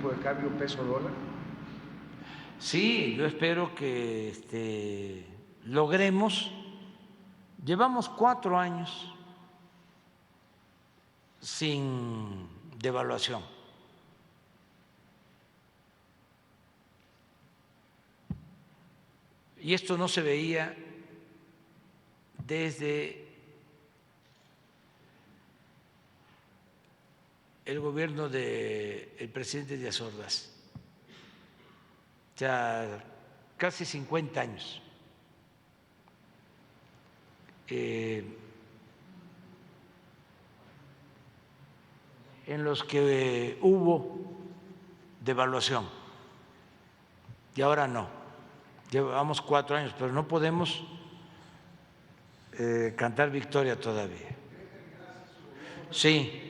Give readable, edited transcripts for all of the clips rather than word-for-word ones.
tipo de cambio peso-dólar? Sí, yo espero que logremos. Llevamos 4 años sin devaluación. Y esto no se veía desde el gobierno del presidente Díaz Ordaz, o sea, casi 50 años. En los que hubo devaluación y ahora no. Llevamos 4 años, pero no podemos cantar victoria todavía. Sí.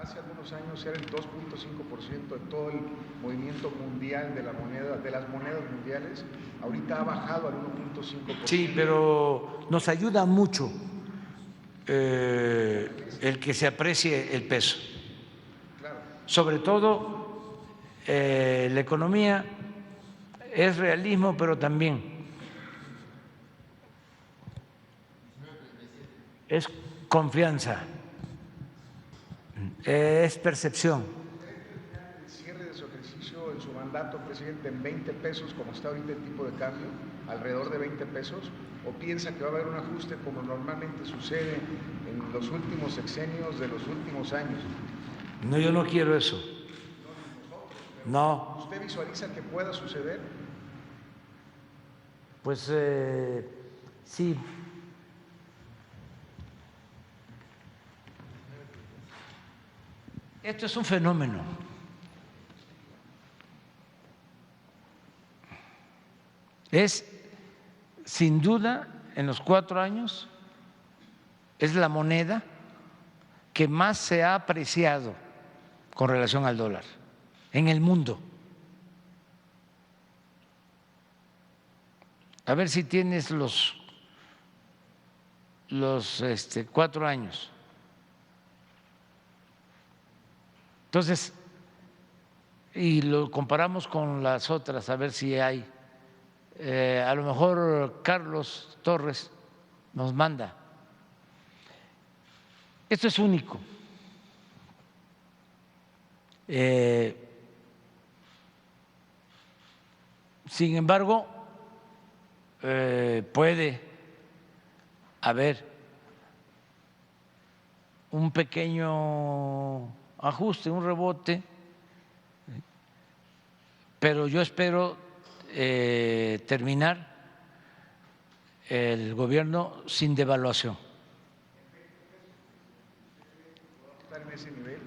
Hace algunos años era el 2.5% de todo el movimiento mundial de la moneda, de las monedas mundiales. Ahorita ha bajado al 1.5%. Sí, pero nos ayuda mucho el que se aprecie el peso. Claro. Sobre todo la economía es realismo, pero también es confianza, es percepción. El cierre de su ejercicio en su mandato, presidente, en 20 pesos, como está ahorita el tipo de cambio, alrededor de 20 pesos, o piensa que va a haber un ajuste como normalmente sucede en los últimos sexenios de los últimos años? No, yo no quiero eso. No. ¿Usted visualiza que pueda suceder? Pues sí. Esto es un fenómeno. Es, sin duda, en los 4 años, es la moneda que más se ha apreciado con relación al dólar en el mundo. A ver si tienes los 4 años. Entonces, y lo comparamos con las otras, a ver si hay. A lo mejor Carlos Torres nos manda. Esto es único. Sin embargo, puede haber un pequeño ajuste, un rebote, pero yo espero terminar el gobierno sin devaluación. ¿Estar en ese nivel?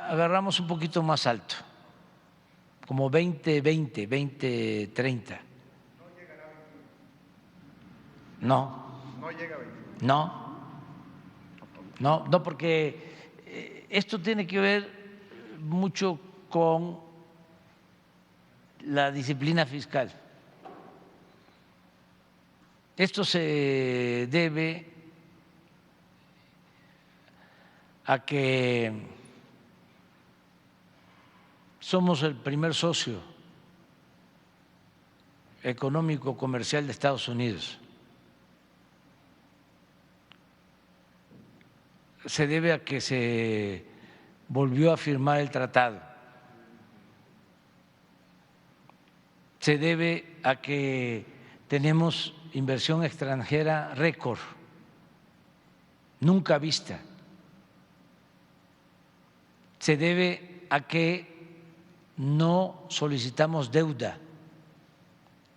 Agarramos un poquito más alto, como 20-20, 20-30. ¿No llegará a 21? No. No llega a 21. No, porque esto tiene que ver mucho con la disciplina fiscal. Esto se debe a que somos el primer socio económico comercial de Estados Unidos. Se debe a que se volvió a firmar el tratado. Se debe a que tenemos inversión extranjera récord, nunca vista. Se debe a que no solicitamos deuda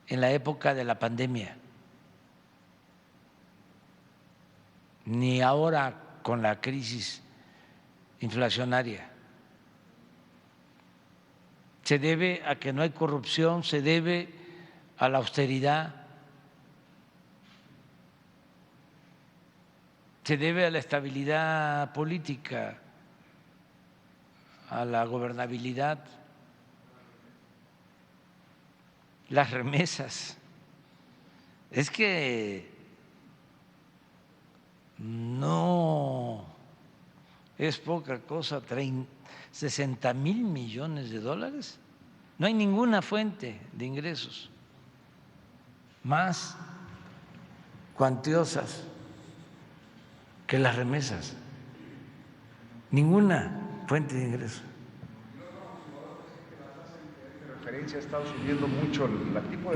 en la época de la pandemia, ni ahora con la crisis inflacionaria. Se debe a que no hay corrupción, se debe a la austeridad, se debe a la estabilidad política, a la gobernabilidad, las remesas. Es que no es poca cosa, 60,000 millones de dólares. No hay ninguna fuente de ingresos más cuantiosas que las remesas, ninguna fuente de ingresos. De referencia ha estado subiendo mucho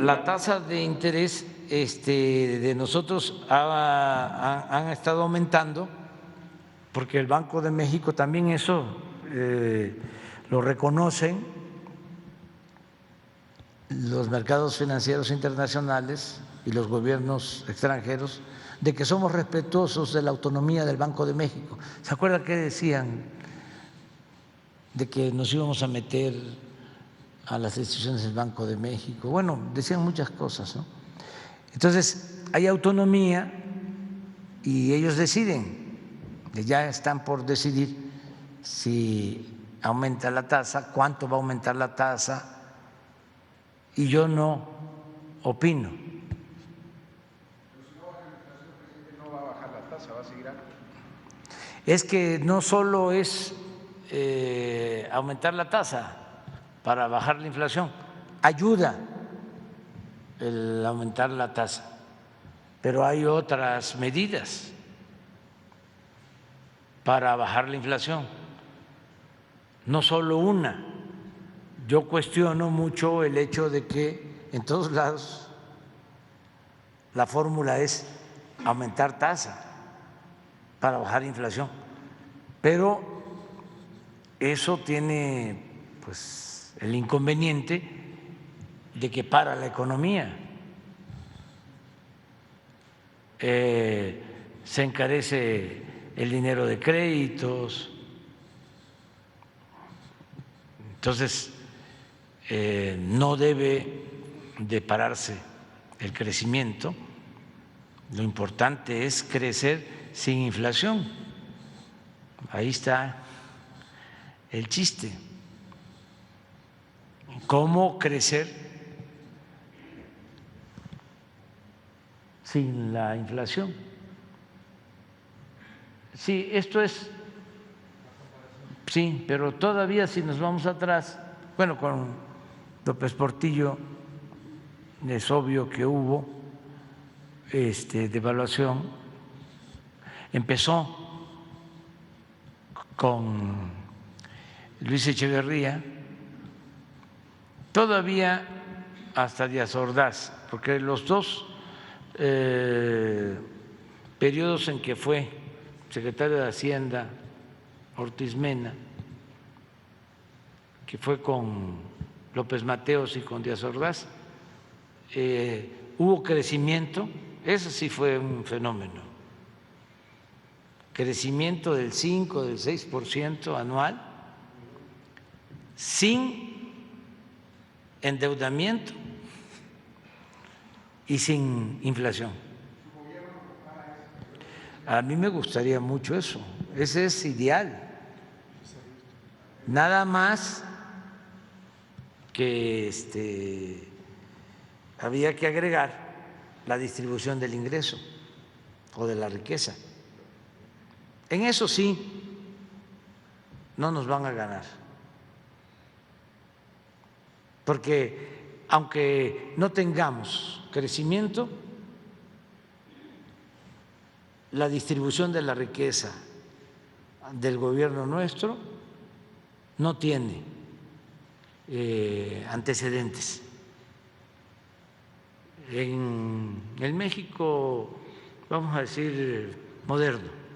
la tasa de interés de nosotros han estado aumentando, porque el Banco de México también eso lo reconocen los mercados financieros internacionales y los gobiernos extranjeros, de que somos respetuosos de la autonomía del Banco de México. ¿Se acuerda qué decían? De que nos íbamos a meter a las decisiones del Banco de México. Bueno, decían muchas cosas, ¿no? Entonces, hay autonomía y ellos deciden, ya están por decidir si aumenta la tasa, cuánto va a aumentar la tasa, y yo no opino. No va a bajar la tasa, va a seguir alta. Es que no solo es aumentar la tasa para bajar la inflación, ayuda el aumentar la tasa, pero hay otras medidas para bajar la inflación, no solo una. Yo cuestiono mucho el hecho de que en todos lados la fórmula es aumentar tasa para bajar inflación, pero eso tiene pues el inconveniente de que para la economía, se encarece el dinero de créditos, entonces no debe de pararse el crecimiento. Lo importante es crecer sin inflación. Ahí está el chiste. ¿Cómo crecer sin la inflación? Sí, esto es, sí, pero todavía si nos vamos atrás, bueno, con López Portillo es obvio que hubo devaluación. Empezó con Luis Echeverría, todavía hasta Díaz Ordaz, porque los dos periodos en que fue secretario de Hacienda Ortiz Mena, que fue con López Mateos y con Díaz Ordaz, hubo crecimiento, eso sí fue un fenómeno, crecimiento del 5, del 6% anual, sin endeudamiento y sin inflación. A mí me gustaría mucho eso, ese es ideal. Nada más que había que agregar la distribución del ingreso o de la riqueza. En eso sí, no nos van a ganar, porque aunque no tengamos crecimiento, la distribución de la riqueza del gobierno nuestro no tiene antecedentes. En el México, vamos a decir, moderno,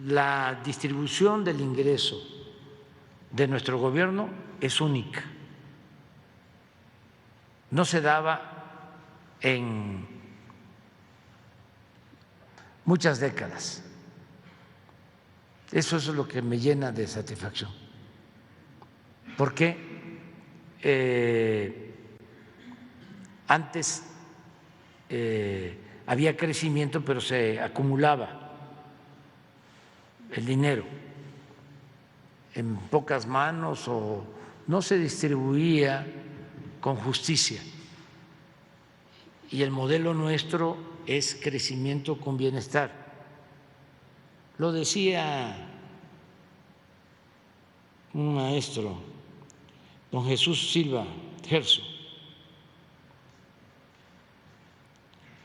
la distribución del ingreso de nuestro gobierno es única. No se daba en muchas décadas. Eso es lo que me llena de satisfacción, porque antes había crecimiento, pero se acumulaba el dinero en pocas manos o no se distribuía con justicia. Y el modelo nuestro es crecimiento con bienestar. Lo decía un maestro, don Jesús Silva Gerso,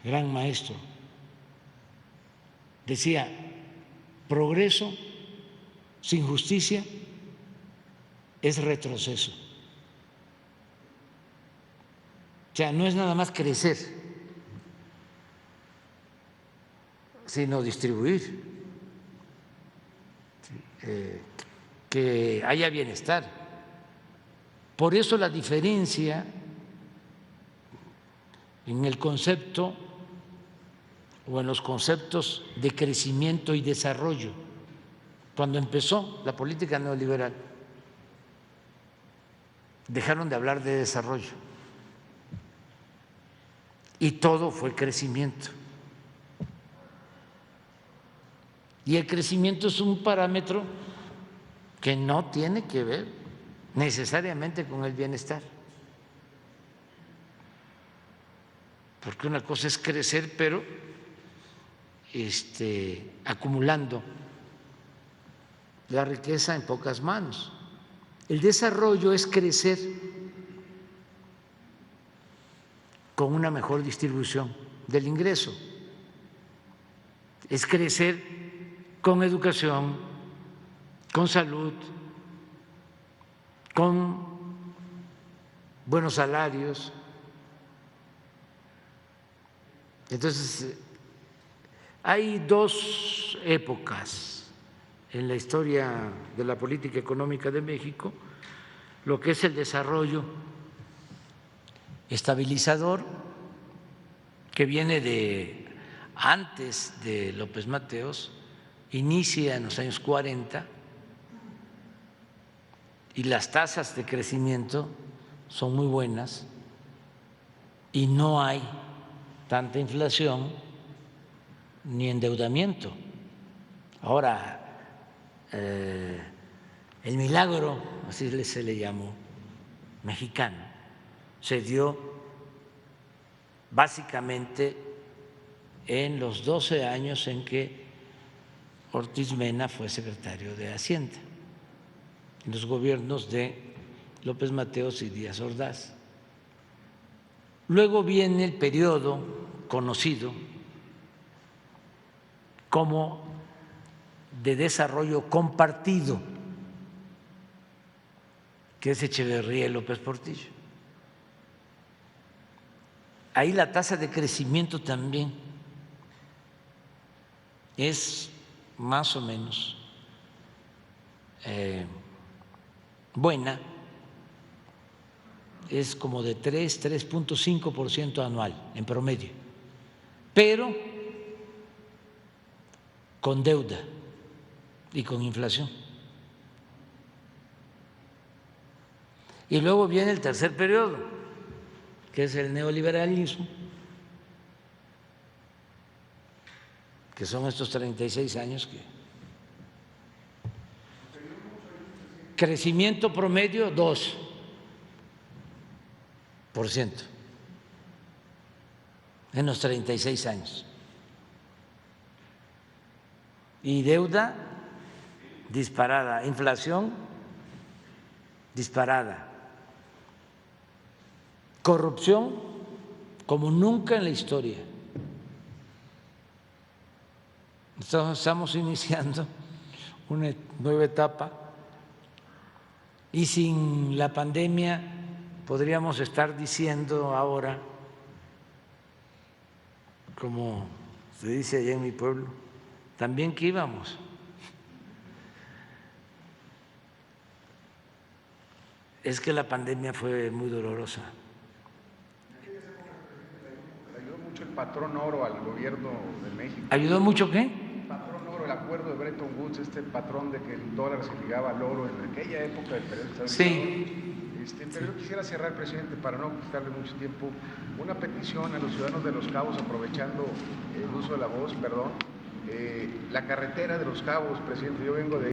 gran maestro, decía, progreso sin justicia es retroceso. O sea, no es nada más crecer, sino distribuir, que haya bienestar. Por eso la diferencia en el concepto o en los conceptos de crecimiento y desarrollo. Cuando empezó la política neoliberal, dejaron de hablar de desarrollo y todo fue crecimiento. Y el crecimiento es un parámetro que no tiene que ver necesariamente con el bienestar. Porque una cosa es crecer, pero acumulando la riqueza en pocas manos. El desarrollo es crecer con una mejor distribución del ingreso, es crecer con educación, con salud, con buenos salarios. Entonces, hay dos épocas en la historia de la política económica de México: lo que es el desarrollo estabilizador, que viene de antes de López Mateos, inicia en los años 40, y las tasas de crecimiento son muy buenas y no hay tanta inflación ni endeudamiento. Ahora, el milagro, así se le llamó, mexicano, se dio básicamente en los 12 años en que Ortiz Mena fue secretario de Hacienda, en los gobiernos de López Mateos y Díaz Ordaz. Luego viene el periodo conocido como de desarrollo compartido, que es Echeverría y López Portillo. Ahí la tasa de crecimiento también es más o menos buena, es como de 3.5% anual en promedio, pero con deuda y con inflación. Y luego viene el tercer periodo, que es el neoliberalismo, que son estos 36 años que crecimiento promedio 2% en los 36 años. Y deuda disparada, inflación disparada, corrupción como nunca en la historia. Estamos iniciando una nueva etapa y sin la pandemia podríamos estar diciendo ahora, como se dice allá en mi pueblo, también que íbamos. Es que la pandemia fue muy dolorosa. Ayudó mucho el patrón oro al gobierno de México. ¿Ayudó mucho qué? El patrón oro, el acuerdo de Bretton Woods, este patrón de que el dólar se ligaba al oro en aquella época del periodo estabilizador. Sí. Pero yo quisiera cerrar, presidente, para no quitarle mucho tiempo, una petición a los ciudadanos de Los Cabos, aprovechando el uso de la voz, perdón. La carretera de Los Cabos, presidente, yo vengo de